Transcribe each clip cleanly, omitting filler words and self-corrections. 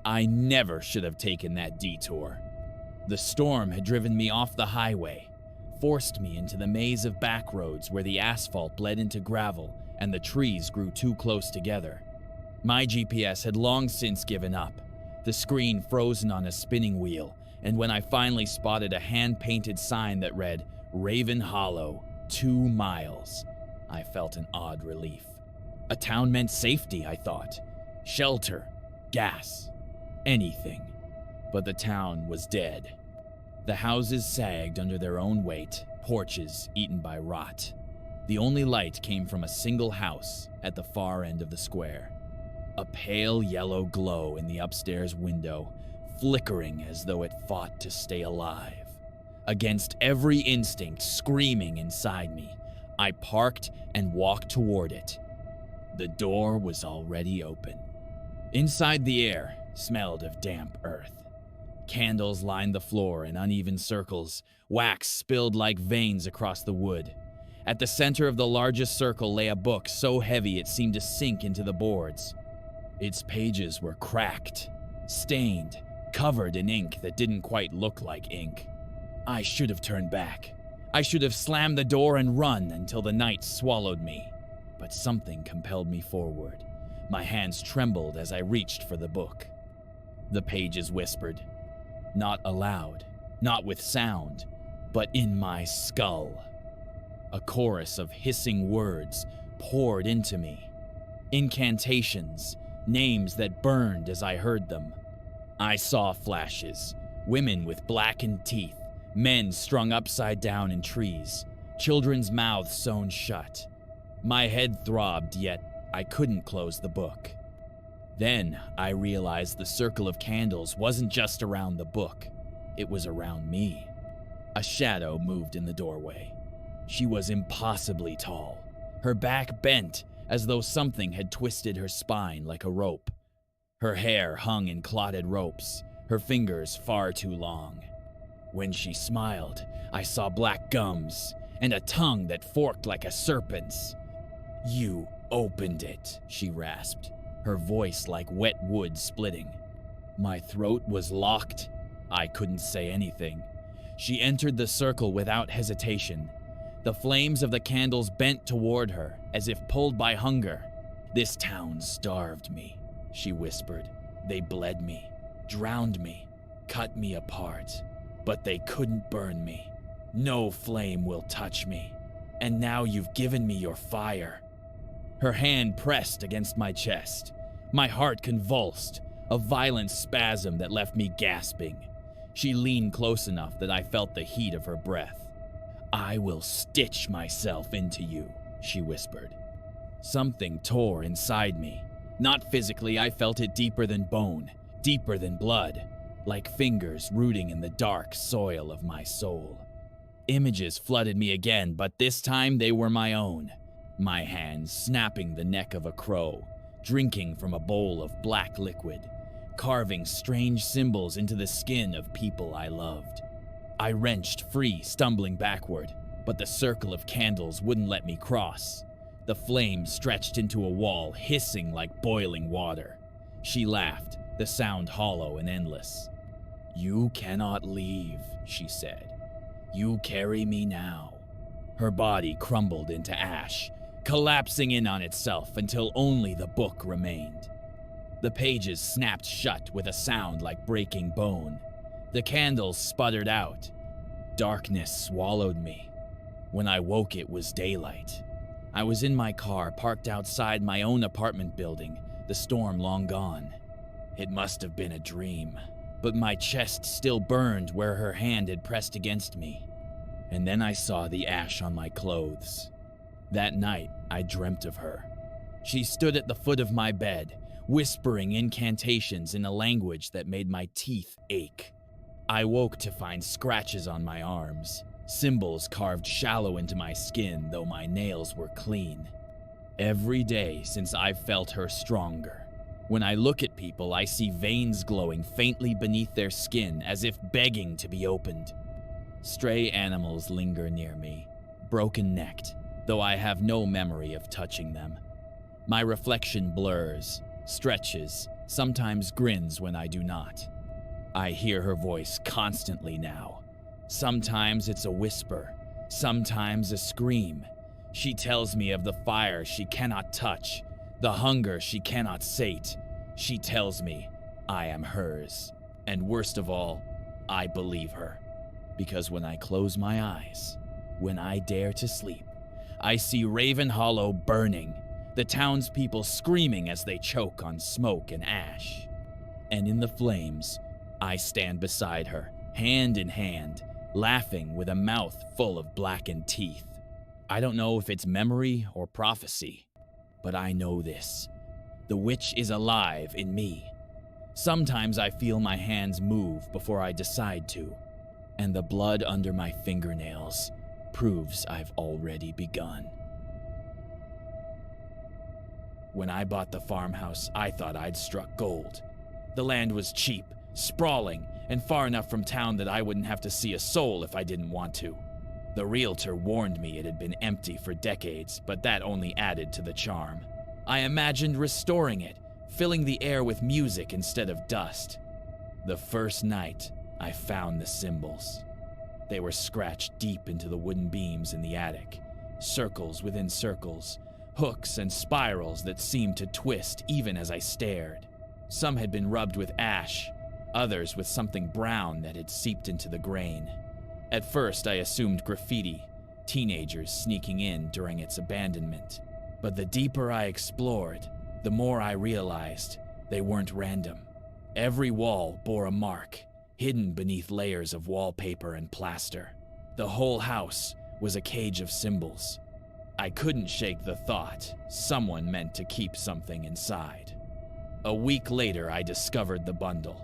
I never should have taken that detour. The storm had driven me off the highway, forced me into the maze of back roads where the asphalt bled into gravel and the trees grew too close together. My GPS had long since given up, the screen frozen on a spinning wheel, and when I finally spotted a hand-painted sign that read, Raven Hollow, 2 miles, I felt an odd relief. A town meant safety, I thought. Shelter, gas, anything. But the town was dead. The houses sagged under their own weight, porches eaten by rot. The only light came from a single house at the far end of the square. A pale yellow glow in the upstairs window, flickering as though it fought to stay alive. Against every instinct screaming inside me, I parked and walked toward it. The door was already open. Inside, the air smelled of damp earth. Candles lined the floor in uneven circles, wax spilled like veins across the wood. At the center of the largest circle lay a book so heavy it seemed to sink into the boards. Its pages were cracked, stained, covered in ink that didn't quite look like ink. I should have turned back. I should have slammed the door and run until the night swallowed me. But something compelled me forward. My hands trembled as I reached for the book. The pages whispered. Not aloud, not with sound, but in my skull. A chorus of hissing words poured into me. Incantations, names that burned as I heard them. I saw flashes, women with blackened teeth, men strung upside down in trees, children's mouths sewn shut. My head throbbed, yet I couldn't close the book. Then I realized the circle of candles wasn't just around the book, it was around me. A shadow moved in the doorway. She was impossibly tall, her back bent as though something had twisted her spine like a rope. Her hair hung in clotted ropes, her fingers far too long. When she smiled, I saw black gums and a tongue that forked like a serpent's. You opened it, she rasped, her voice like wet wood splitting. My throat was locked. I couldn't say anything. She entered the circle without hesitation. The flames of the candles bent toward her, as if pulled by hunger. This town starved me, she whispered. They bled me, drowned me, cut me apart. But they couldn't burn me. No flame will touch me. And now you've given me your fire. Her hand pressed against my chest. My heart convulsed, a violent spasm that left me gasping. She leaned close enough that I felt the heat of her breath. I will stitch myself into you, she whispered. Something tore inside me. Not physically, I felt it deeper than bone, deeper than blood, like fingers rooting in the dark soil of my soul. Images flooded me again, but this time they were my own. My hands snapping the neck of a crow, drinking from a bowl of black liquid, carving strange symbols into the skin of people I loved. I wrenched free, stumbling backward, but the circle of candles wouldn't let me cross. The flame stretched into a wall, hissing like boiling water. She laughed, the sound hollow and endless. You cannot leave, she said. You carry me now. Her body crumbled into ash, collapsing in on itself until only the book remained. The pages snapped shut with a sound like breaking bone. The candles sputtered out. Darkness swallowed me. When I woke, it was daylight. I was in my car, parked outside my own apartment building, the storm long gone. It must have been a dream, but my chest still burned where her hand had pressed against me. And then I saw the ash on my clothes. That night, I dreamt of her. She stood at the foot of my bed, whispering incantations in a language that made my teeth ache. I woke to find scratches on my arms, symbols carved shallow into my skin, though my nails were clean. Every day since I've felt her stronger. When I look at people, I see veins glowing faintly beneath their skin, as if begging to be opened. Stray animals linger near me, broken-necked, though I have no memory of touching them. My reflection blurs, stretches, sometimes grins when I do not. I hear her voice constantly now. Sometimes it's a whisper, sometimes a scream. She tells me of the fire she cannot touch, the hunger she cannot sate. She tells me I am hers. And worst of all, I believe her. Because when I close my eyes, when I dare to sleep, I see Raven Hollow burning, the townspeople screaming as they choke on smoke and ash. And in the flames, I stand beside her, hand in hand, laughing with a mouth full of blackened teeth. I don't know if it's memory or prophecy, but I know this. The witch is alive in me. Sometimes I feel my hands move before I decide to, and the blood under my fingernails proves I've already begun. When I bought the farmhouse, I thought I'd struck gold. The land was cheap, sprawling, and far enough from town that I wouldn't have to see a soul if I didn't want to. The realtor warned me it had been empty for decades, but that only added to the charm. I imagined restoring it, filling the air with music instead of dust. The first night, I found the symbols. They were scratched deep into the wooden beams in the attic, circles within circles, hooks and spirals that seemed to twist even as I stared. Some had been rubbed with ash, others with something brown that had seeped into the grain. At first, I assumed graffiti, teenagers sneaking in during its abandonment. But the deeper I explored, the more I realized they weren't random. Every wall bore a mark, hidden beneath layers of wallpaper and plaster. The whole house was a cage of symbols. I couldn't shake the thought someone meant to keep something inside. A week later, I discovered the bundle.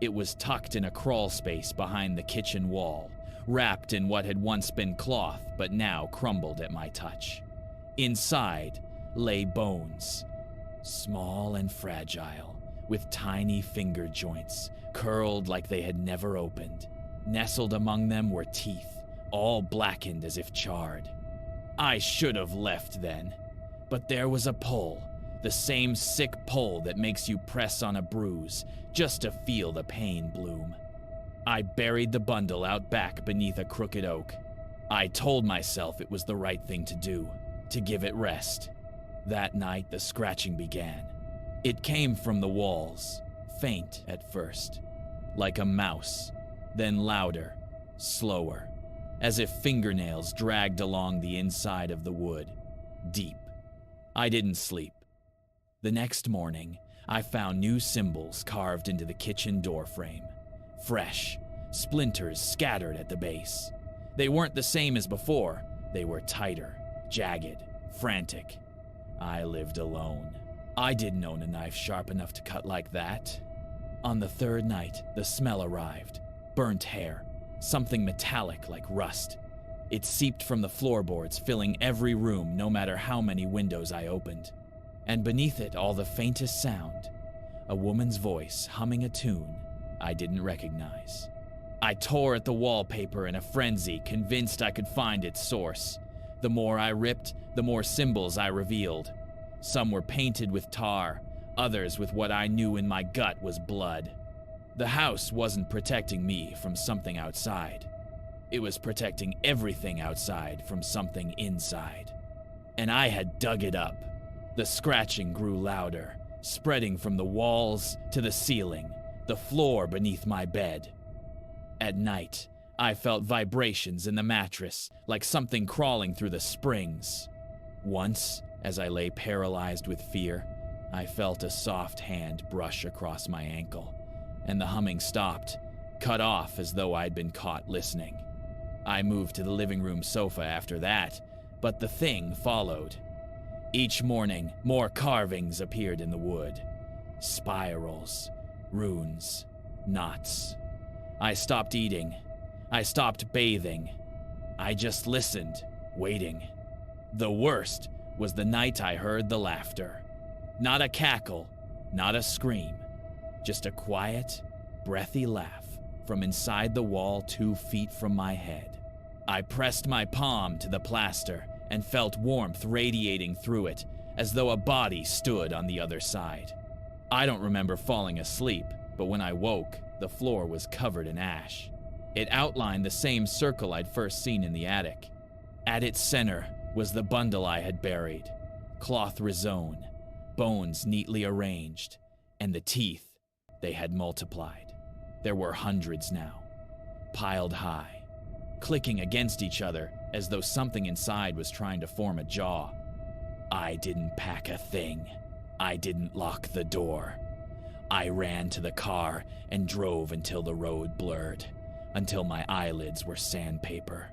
It was tucked in a crawl space behind the kitchen wall, wrapped in what had once been cloth but now crumbled at my touch. Inside lay bones, small and fragile, with tiny finger joints, curled like they had never opened. Nestled among them were teeth, all blackened as if charred. I should have left then, but there was a pull, the same sick pull that makes you press on a bruise just to feel the pain bloom. I buried the bundle out back beneath a crooked oak. I told myself it was the right thing to do, to give it rest. That night, the scratching began. It came from the walls, faint at first, like a mouse, then louder, slower, as if fingernails dragged along the inside of the wood, deep. I didn't sleep. The next morning, I found new symbols carved into the kitchen doorframe. Fresh, splinters scattered at the base. They weren't the same as before. They were tighter, jagged, frantic. I lived alone. I didn't own a knife sharp enough to cut like that. On the third night, the smell arrived. Burnt hair, something metallic like rust. It seeped from the floorboards, filling every room no matter how many windows I opened. And beneath it, all the faintest sound, a woman's voice humming a tune I didn't recognize. I tore at the wallpaper in a frenzy, convinced I could find its source. The more I ripped, the more symbols I revealed. Some were painted with tar, others with what I knew in my gut was blood. The house wasn't protecting me from something outside. It was protecting everything outside from something inside. And I had dug it up. The scratching grew louder, spreading from the walls to the ceiling, the floor beneath my bed. At night, I felt vibrations in the mattress, like something crawling through the springs. Once, as I lay paralyzed with fear, I felt a soft hand brush across my ankle, and the humming stopped, cut off as though I'd been caught listening. I moved to the living room sofa after that, but the thing followed. Each morning, more carvings appeared in the wood. Spirals, runes, knots. I stopped eating. I stopped bathing. I just listened, waiting. The worst was the night I heard the laughter. Not a cackle, not a scream, just a quiet, breathy laugh from inside the wall 2 feet from my head. I pressed my palm to the plaster and felt warmth radiating through it, as though a body stood on the other side. I don't remember falling asleep, but when I woke, the floor was covered in ash. It outlined the same circle I'd first seen in the attic. At its center was the bundle I had buried, cloth rizzone, bones neatly arranged, and the teeth, they had multiplied. There were hundreds now, piled high, clicking against each other as though something inside was trying to form a jaw. I didn't pack a thing. I didn't lock the door. I ran to the car and drove until the road blurred, until my eyelids were sandpaper.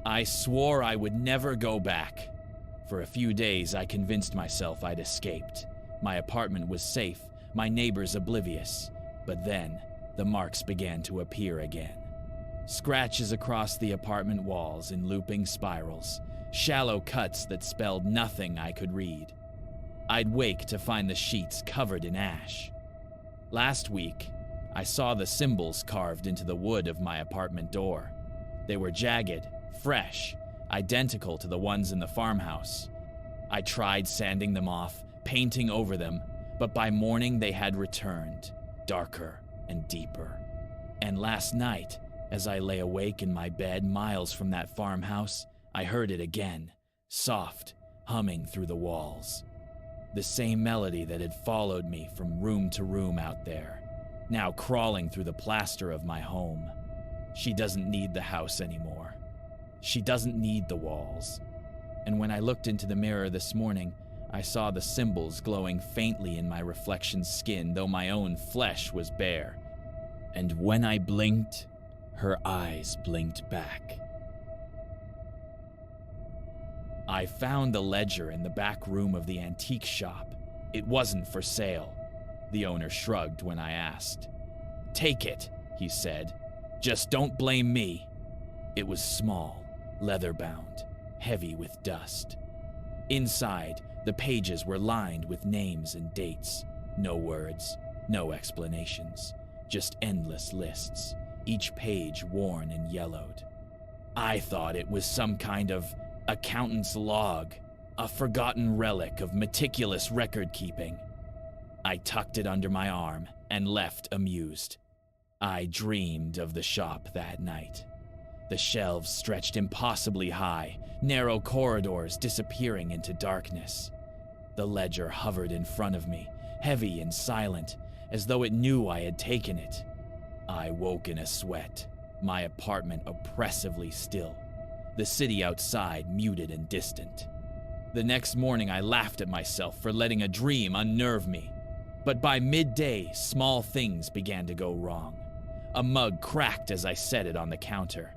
I swore I would never go back. For a few days, I convinced myself I'd escaped. My apartment was safe, my neighbors oblivious. But then, the marks began to appear again. Scratches across the apartment walls in looping spirals, shallow cuts that spelled nothing I could read. I'd wake to find the sheets covered in ash. Last week, I saw the symbols carved into the wood of my apartment door. They were jagged, fresh, identical to the ones in the farmhouse. I tried sanding them off, painting over them, but by morning they had returned, darker and deeper. And last night, as I lay awake in my bed miles from that farmhouse, I heard it again, soft, humming through the walls. The same melody that had followed me from room to room out there, now crawling through the plaster of my home. She doesn't need the house anymore. She doesn't need the walls. And when I looked into the mirror this morning, I saw the symbols glowing faintly in my reflection's skin, though my own flesh was bare. And when I blinked, her eyes blinked back. I found the ledger in the back room of the antique shop. It wasn't for sale. The owner shrugged when I asked. "Take it," he said. "Just don't blame me." It was small, leather-bound, heavy with dust. Inside, the pages were lined with names and dates. No words, no explanations, just endless lists, each page worn and yellowed. I thought it was some kind of accountant's log, a forgotten relic of meticulous record-keeping. I tucked it under my arm and left amused. I dreamed of the shop that night. The shelves stretched impossibly high, narrow corridors disappearing into darkness. The ledger hovered in front of me, heavy and silent, as though it knew I had taken it. I woke in a sweat, my apartment oppressively still, the city outside muted and distant. The next morning I laughed at myself for letting a dream unnerve me. But by midday, small things began to go wrong. A mug cracked as I set it on the counter.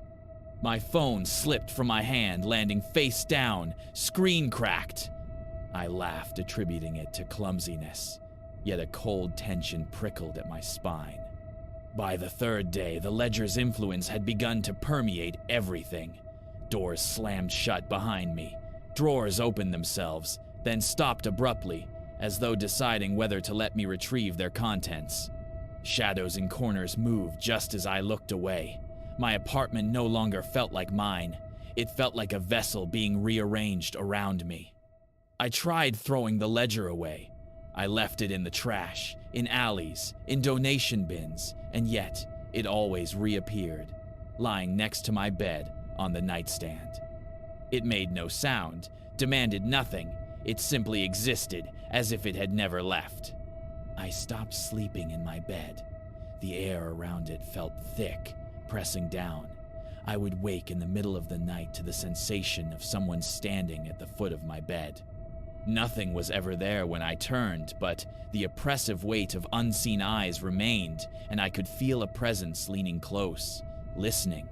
My phone slipped from my hand, landing face down, screen cracked. I laughed, attributing it to clumsiness, yet a cold tension prickled at my spine. By the third day, the ledger's influence had begun to permeate everything. Doors slammed shut behind me. Drawers opened themselves, then stopped abruptly, as though deciding whether to let me retrieve their contents. Shadows in corners moved just as I looked away. My apartment no longer felt like mine. It felt like a vessel being rearranged around me. I tried throwing the ledger away. I left it in the trash, in alleys, in donation bins, and yet it always reappeared, lying next to my bed on the nightstand. It made no sound, demanded nothing. It simply existed as if it had never left. I stopped sleeping in my bed. The air around it felt thick, pressing down. I would wake in the middle of the night to the sensation of someone standing at the foot of my bed. Nothing was ever there when I turned, but the oppressive weight of unseen eyes remained, and I could feel a presence leaning close, listening.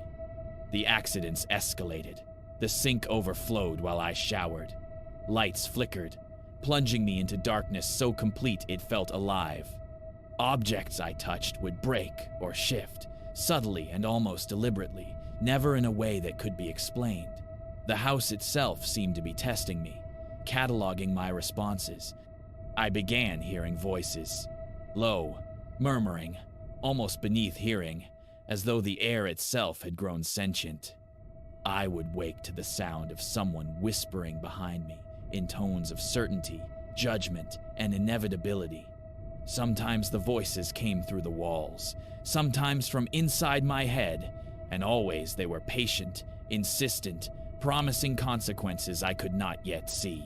The accidents escalated. The sink overflowed while I showered. Lights flickered, plunging me into darkness so complete it felt alive. Objects I touched would break or shift, subtly and almost deliberately, never in a way that could be explained. The house itself seemed to be testing me, cataloging my responses. I began hearing voices, low, murmuring, almost beneath hearing, as though the air itself had grown sentient. I would wake to the sound of someone whispering behind me in tones of certainty, judgment, and inevitability. Sometimes the voices came through the walls, sometimes from inside my head, and always they were patient, insistent, promising consequences I could not yet see.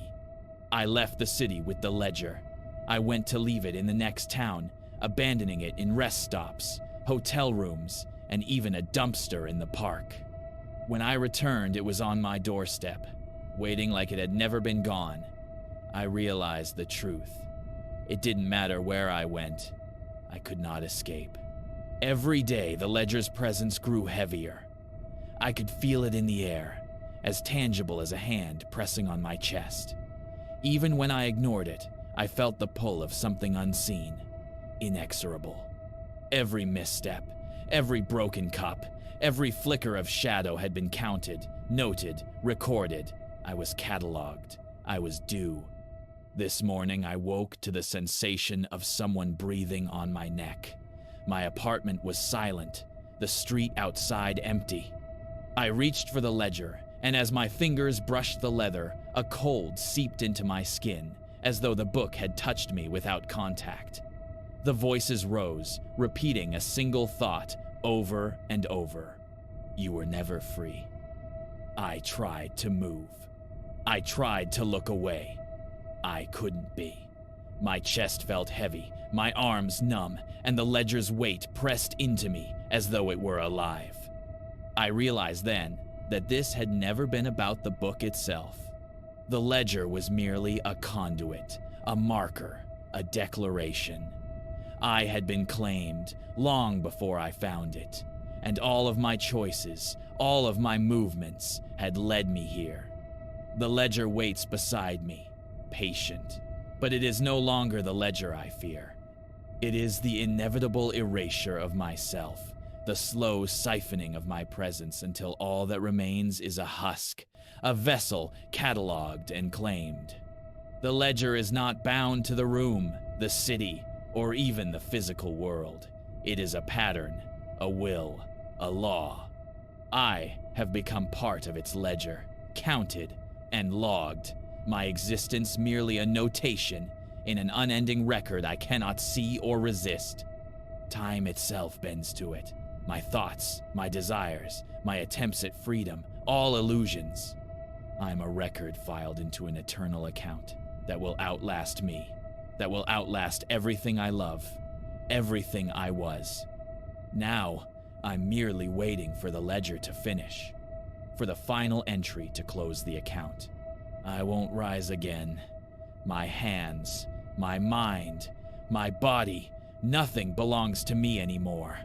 I left the city with the ledger. I went to leave it in the next town, abandoning it in rest stops, hotel rooms, and even a dumpster in the park. When I returned, it was on my doorstep, waiting like it had never been gone. I realized the truth. It didn't matter where I went. I could not escape. Every day, the ledger's presence grew heavier. I could feel it in the air, as tangible as a hand pressing on my chest. Even when I ignored it, I felt the pull of something unseen, inexorable. Every misstep, every broken cup, every flicker of shadow had been counted, noted, recorded. I was cataloged. I was due. This morning, I woke to the sensation of someone breathing on my neck. My apartment was silent, the street outside empty. I reached for the ledger, and as my fingers brushed the leather, a cold seeped into my skin, as though the book had touched me without contact. The voices rose, repeating a single thought over and over. You were never free. I tried to move. I tried to look away. I couldn't be. My chest felt heavy, my arms numb, and the ledger's weight pressed into me as though it were alive. I realized then that this had never been about the book itself. The ledger was merely a conduit, a marker, a declaration. I had been claimed long before I found it, and all of my choices, all of my movements had led me here. The ledger waits beside me, patient, but it is no longer the ledger I fear. It is the inevitable erasure of myself, the slow siphoning of my presence until all that remains is a husk, a vessel cataloged and claimed. The ledger is not bound to the room, the city, or even the physical world. It is a pattern, a will, a law. I have become part of its ledger, counted and logged, my existence merely a notation in an unending record I cannot see or resist. Time itself bends to it. My thoughts, my desires, my attempts at freedom, all illusions. I am a record filed into an eternal account that will outlast me, that will outlast everything I love, everything I was. Now, I'm merely waiting for the ledger to finish, for the final entry to close the account. I won't rise again. My hands, my mind, my body, nothing belongs to me anymore.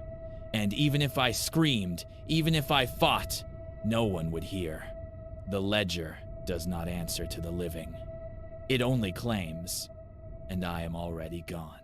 And even if I screamed, even if I fought, no one would hear. The ledger does not answer to the living. It only claims, and I am already gone.